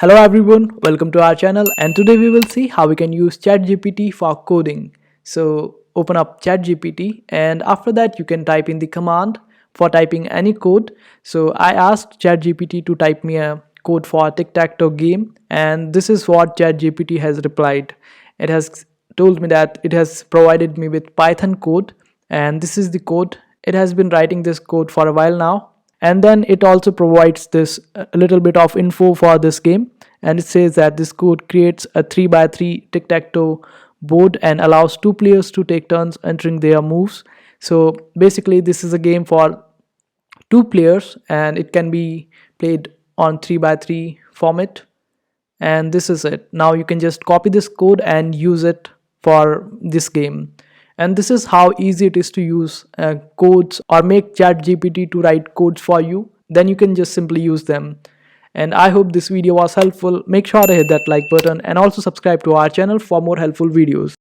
Hello everyone, welcome to our channel, and today we will see how we can use ChatGPT for coding. So open up ChatGPT and after that you can type in the command for typing any code. So I asked ChatGPT to type me a code for a tic-tac-toe game, and this is what ChatGPT has replied. It has told me that it has provided me with Python code, and this is the code. It has been writing this code for a while now, and then it also provides this a little bit of info for this game, and it says that this code creates a 3 by 3 tic-tac-toe board and allows two players to take turns entering their moves. So basically this is a game for two players and it can be played on 3 by 3 format, and this is it. Now you can just copy this code and use it for this game. And this is how easy it is to use codes or make ChatGPT to write codes for you. Then you can just simply use them. And I hope this video was helpful. Make sure to hit that like button and also subscribe to our channel for more helpful videos.